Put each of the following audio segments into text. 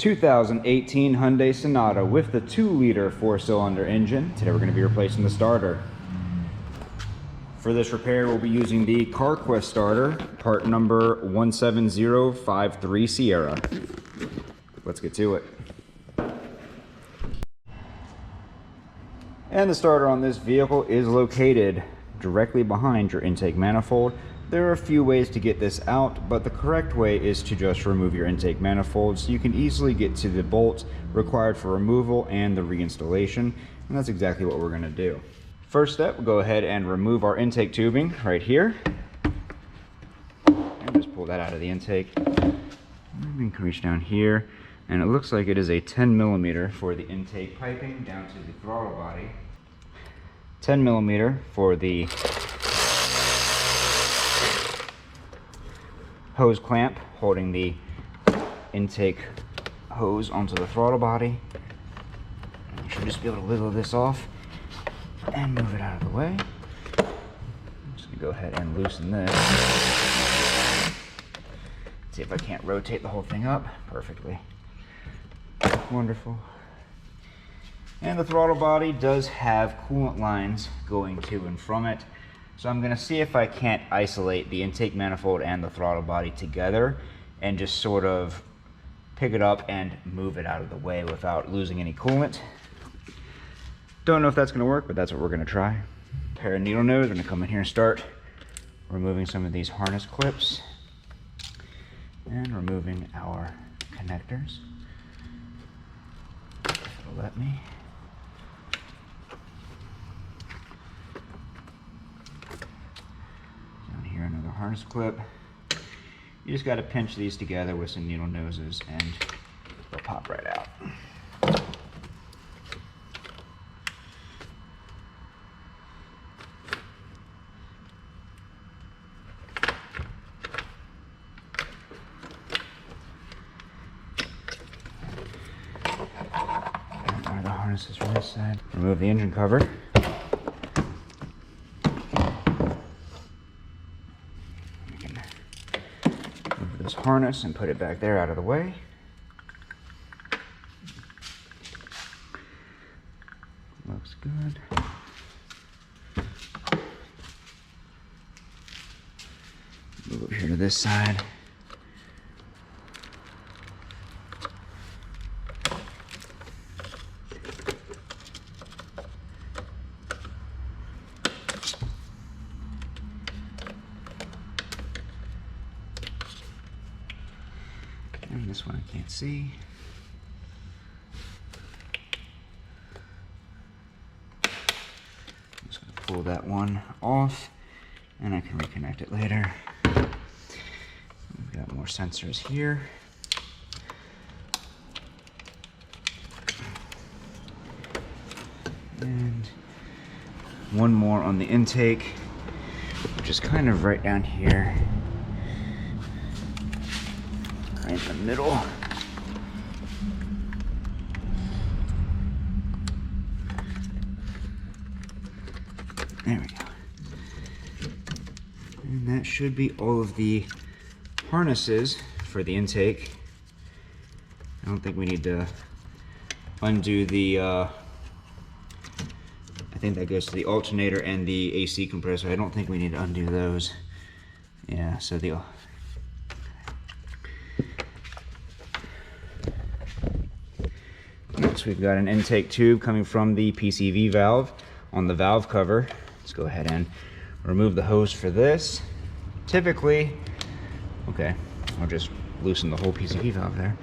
2018 Hyundai Sonata with the 2-liter 4-cylinder engine. Today we're going to be replacing the starter. For this repair, we'll be using the CarQuest starter, part number 17053 Sierra. Let's get to it. And the starter on this vehicle is located directly behind your intake manifold. There are a few ways to get this out, but the correct way is to just remove your intake manifold so you can easily get to the bolts required for removal and the reinstallation, and that's exactly what we're going to do. First step, we'll go ahead and remove our intake tubing right here. And just pull that out of the intake. And we can reach down here, and it looks like it is a 10mm for the intake piping down to the throttle body. 10mm for the hose clamp holding the intake hose onto the throttle body. You should just be able to wiggle this off and move it out of the way. I'm just gonna go ahead and loosen this. See if I can't rotate the whole thing up perfectly. Wonderful. And the throttle body does have coolant lines going to and from it. So I'm going to see if I can't isolate the intake manifold and the throttle body together and just sort of pick it up and move it out of the way without losing any coolant. Don't know if that's going to work, but that's what we're going to try. Pair of needle nose. We're going to come in here and start removing some of these harness clips and removing our connectors. If it'll let me. Another harness clip. You just got to pinch these together with some needle noses and they'll pop right out. And one of the harnesses from this side. Remove the engine cover. This harness and put it back there out of the way. Looks good. Move over here to this side. And this one I can't see. I'm just going to pull that one off and I can reconnect it later. We've got more sensors here. And one more on the intake, which is kind of right down here. Right in the middle. There we go. And that should be all of the harnesses for the intake. I don't think we need to undo the, I think that goes to the alternator and the AC compressor. I don't think we need to undo those. Yeah, so the next, we've got an intake tube coming from the PCV valve on the valve cover. Let's go ahead and remove the hose for this. Typically, okay, I'll just loosen the whole PCV valve there.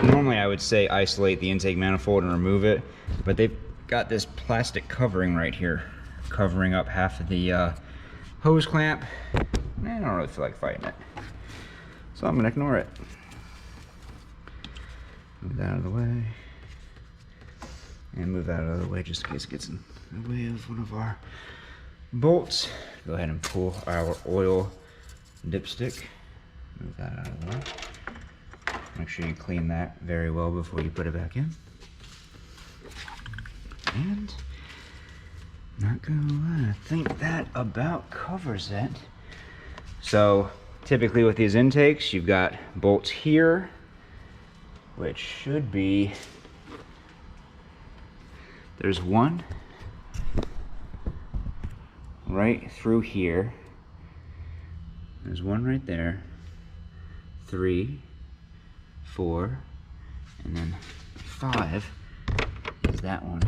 Normally I would say isolate the intake manifold and remove it, but they've got this plastic covering right here, covering up half of the hose clamp. I don't really feel like fighting it, so I'm gonna ignore it. Move that out of the way. And move that out of the way just in case it gets in the way of one of our bolts. Go ahead and pull our oil dipstick. Move that out of the way. Make sure you clean that very well before you put it back in. And not gonna lie, I think that about covers it. So typically with these intakes, you've got bolts here which should be, there's one right through here. There's one right there. 3, 4, and then 5 is that one.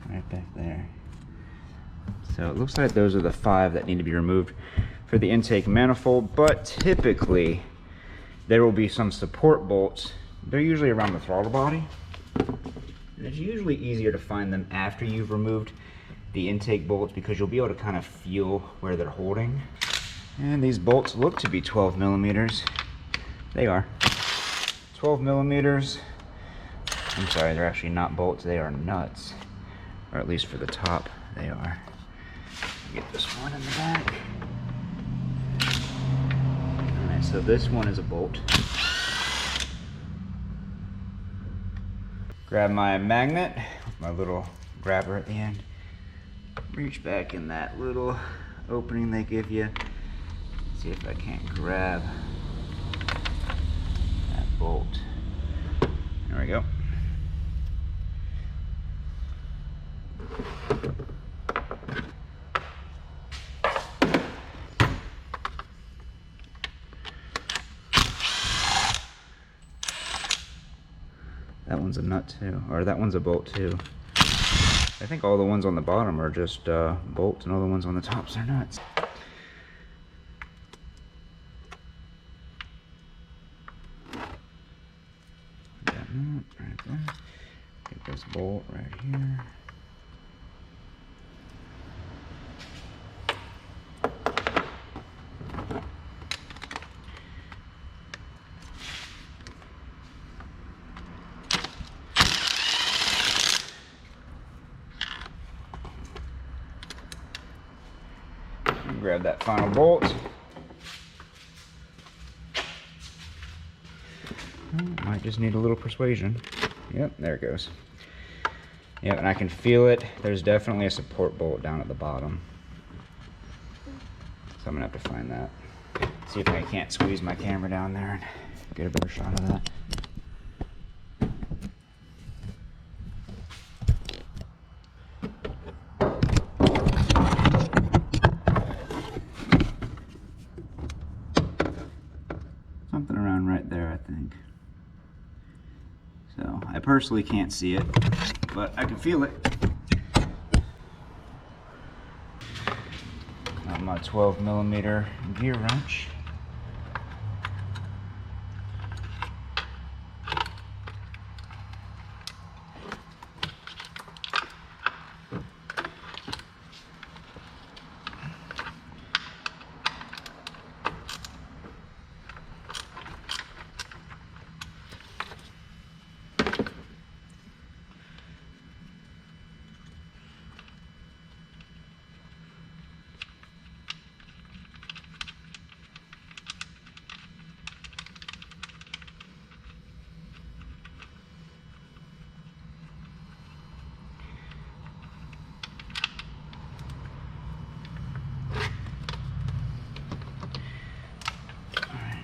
Right back there. So it looks like those are the 5 that need to be removed for the intake manifold, but typically there will be some support bolts. They're usually around the throttle body. And it's usually easier to find them after you've removed the intake bolts because you'll be able to kind of feel where they're holding. And these bolts look to be 12 millimeters. They are. 12 millimeters. I'm sorry, they're actually not bolts, they are nuts. Or at least for the top, they are. Get this one in the back. Alright, so this one is a bolt. Grab my magnet with my little grabber at the end. Reach back in that little opening they give you. See if I can't grab that bolt. There we go. That one's a nut too, or that one's a bolt too. I think all the ones on the bottom are just bolts and all the ones on the tops are nuts. That nut right there. Get this bolt right here. Grab that final bolt. Might just need a little persuasion. Yep, there it goes. Yep, and I can feel it. There's definitely a support bolt down at the bottom. So I'm gonna have to find that. See if I can't squeeze my camera down there and get a better shot of that. Something around right there, I think. So I personally can't see it, but I can feel it. Got my 12 millimeter gear wrench.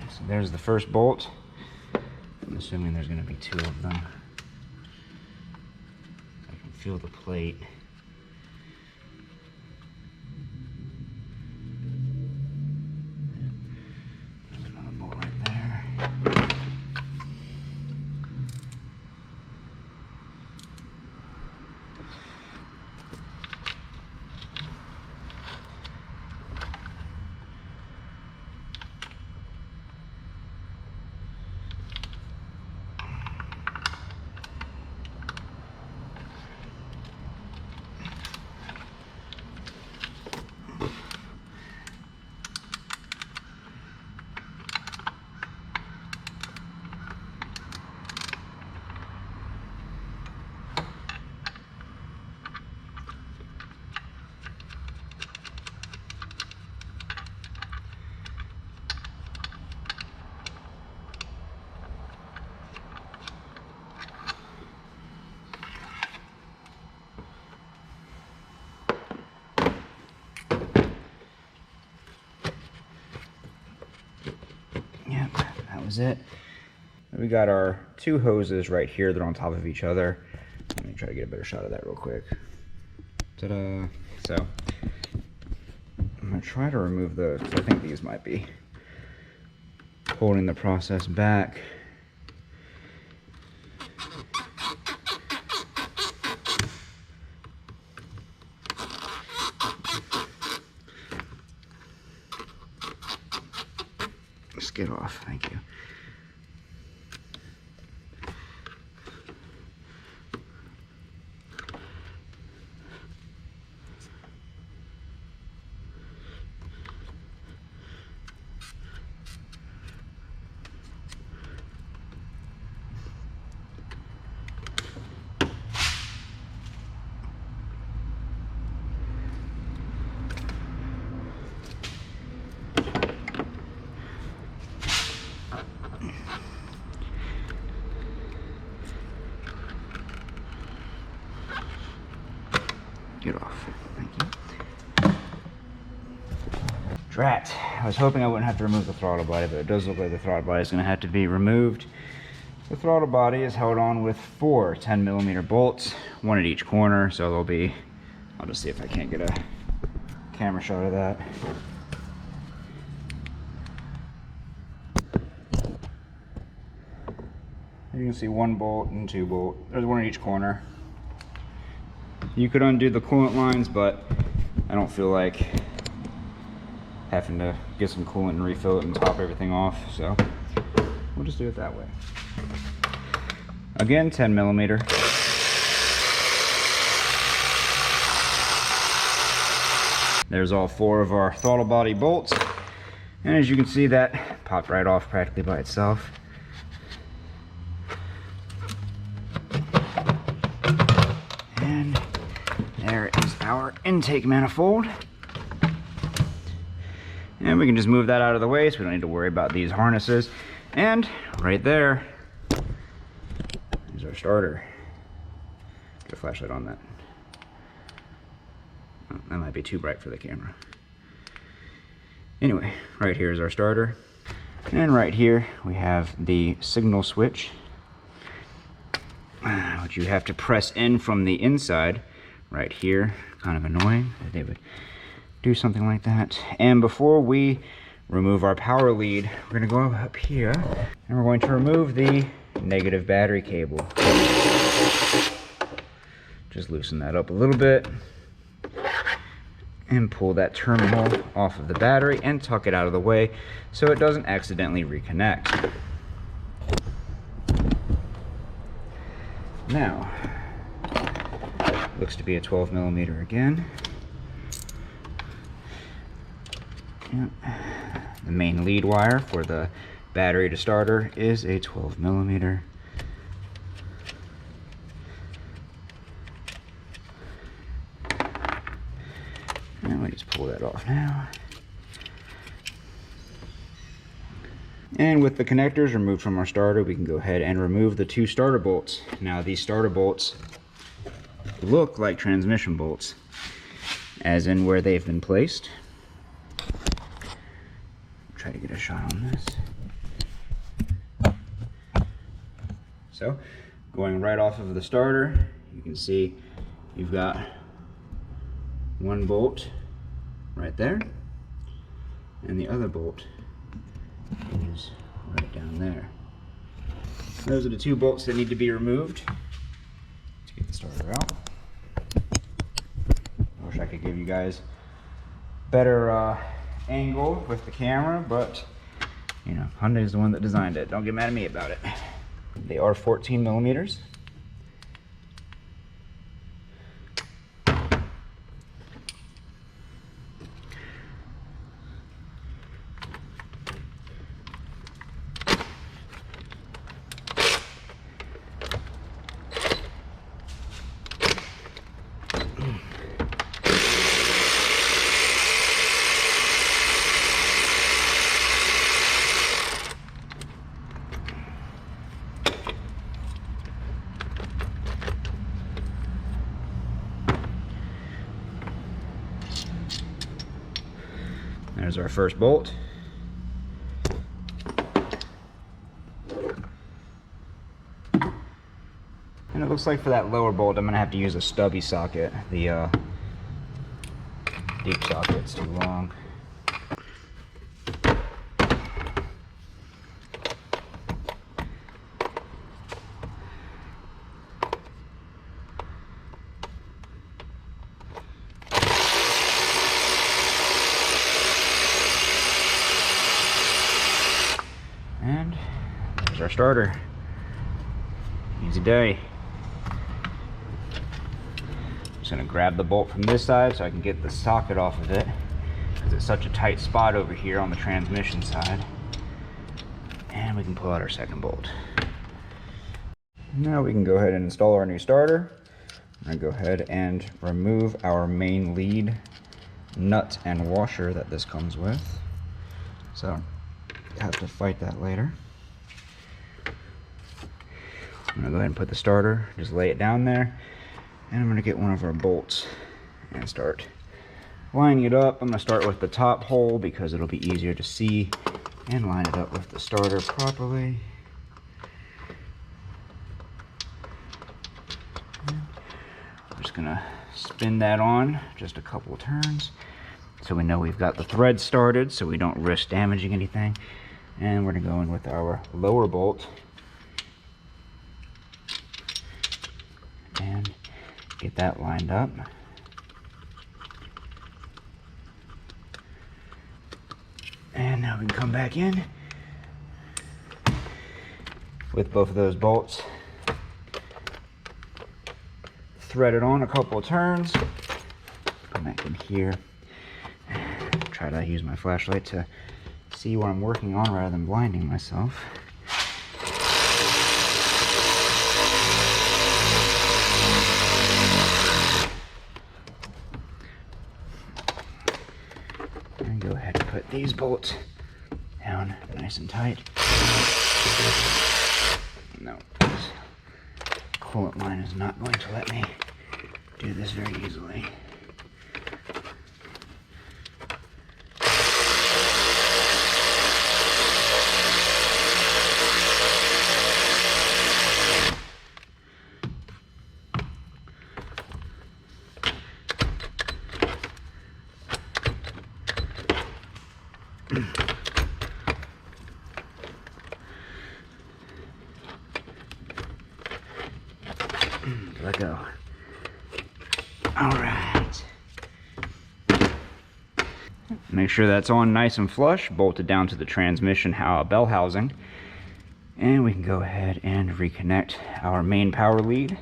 So there's the first bolt. I'm assuming there's going to be 2 of them. I can feel the plate. There's another bolt right there. is it. We got our two hoses right here. They're on top of each other. Let me try to get a better shot of that real quick. Ta-da. So I'm gonna try to remove those, because I think these might be holding the process back. Just get off, thank you. Get off, thank you. Drat, I was hoping I wouldn't have to remove the throttle body, but it does look like the throttle body is gonna have to be removed. The throttle body is held on with 4 10mm bolts, one at each corner, so there'll be, I'll just see if I can't get a camera shot of that. You can see 1 bolt and 2 bolts. There's one at each corner. You could undo the coolant lines, but I don't feel like having to get some coolant and refill it and top everything off, so we'll just do it that way. Again, 10mm. There's all 4 of our throttle body bolts, and as you can see, that popped right off practically by itself. And there is our intake manifold. And we can just move that out of the way so we don't need to worry about these harnesses. And right there is our starter. Get a flashlight on that. Oh, that might be too bright for the camera. Anyway, right here is our starter. And right here we have the signal switch, which you have to press in from the inside. Right here, kind of annoying that they would do something like that. And before we remove our power lead, we're gonna go up here and we're going to remove the negative battery cable. Just loosen that up a little bit and pull that terminal off of the battery and tuck it out of the way so it doesn't accidentally reconnect. Now, looks to be a 12mm again. Yep. The main lead wire for the battery to starter is a 12mm. And we just pull that off now. And with the connectors removed from our starter, we can go ahead and remove the 2 starter bolts. Now these starter bolts look like transmission bolts, as in where they've been placed. Try to get a shot on this. So, going right off of the starter, you can see you've got 1 bolt right there, and the other bolt is right down there. Those are the 2 bolts that need to be removed to get the starter out. I wish I could give you guys better angle with the camera, but you know, Hyundai is the one that designed it. Don't get mad at me about it. They are 14mm. There's our first bolt. And it looks like for that lower bolt, I'm gonna have to use a stubby socket. The deep socket's too long. And there's our starter. Easy day. Just gonna grab the bolt from this side so I can get the socket off of it, because it's such a tight spot over here on the transmission side. And we can pull out our second bolt. Now we can go ahead and install our new starter. I'm gonna go ahead and remove our main lead nut and washer that this comes with. So have to fight that later. I'm gonna go ahead and put the starter, just lay it down there, and I'm gonna get one of our bolts and start lining it up. I'm gonna start with the top hole because it'll be easier to see, and line it up with the starter properly. I'm just gonna spin that on just a couple of turns so we know we've got the thread started, so we don't risk damaging anything. And we're gonna go in with our lower bolt and get that lined up. And now we can come back in with both of those bolts, thread it on a couple of turns, come back in here, try to use my flashlight to see what I'm working on rather than blinding myself. And go ahead and put these bolts down nice and tight. No, this coolant line is not going to let me do this very easily. Let go. All right. Make sure that's on nice and flush, bolted down to the transmission bell housing. And we can go ahead and reconnect our main power lead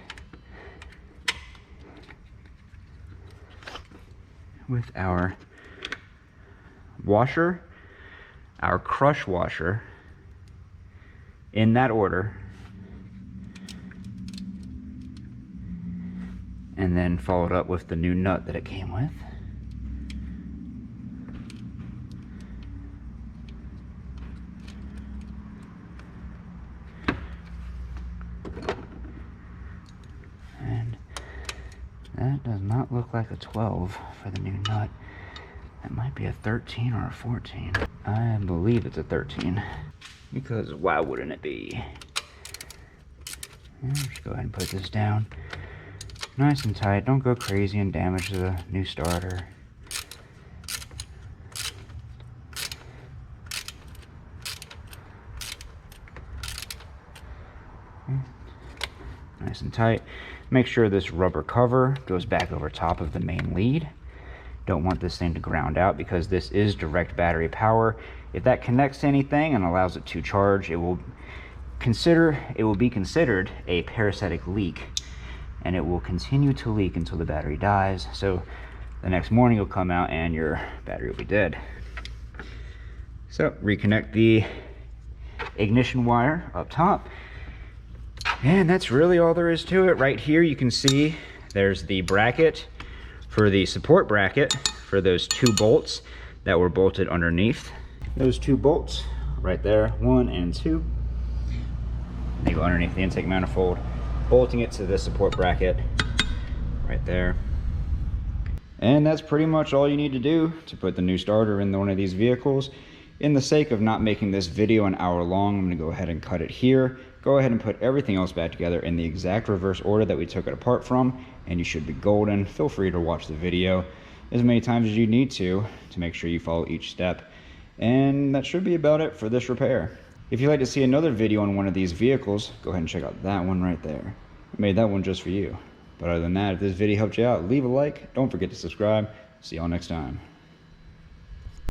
with our washer, our crush washer, in that order, and then followed up with the new nut that it came with. And that does not look like a 12 for the new nut. That might be a 13 or a 14. I believe it's a 13, because why wouldn't it be? And just go ahead and put this down nice and tight. Don't go crazy and damage the new starter. Nice and tight. Make sure this rubber cover goes back over top of the main lead. Don't want this thing to ground out because this is direct battery power. If that connects to anything and allows it to charge, it will be considered a parasitic leak, and it will continue to leak until the battery dies. So the next morning you'll come out and your battery will be dead. So reconnect the ignition wire up top. And that's really all there is to it. Right here you can see there's the bracket for the support bracket for those two bolts that were bolted underneath. Those two bolts right there, 1 and 2, they go underneath the intake manifold, bolting it to the support bracket right there. And that's pretty much all you need to do to put the new starter in one of these vehicles. In the sake of not making this video an hour long, I'm going to go ahead and cut it here. go ahead and put everything else back together in the exact reverse order that we took it apart from, and you should be golden. Feel free to watch the video as many times as you need to make sure you follow each step. And that should be about it for this repair. If you'd like to see another video on one of these vehicles, go ahead and check out that one right there. I made that one just for you. But other than that, if this video helped you out, leave a like. Don't forget to subscribe. See y'all next time.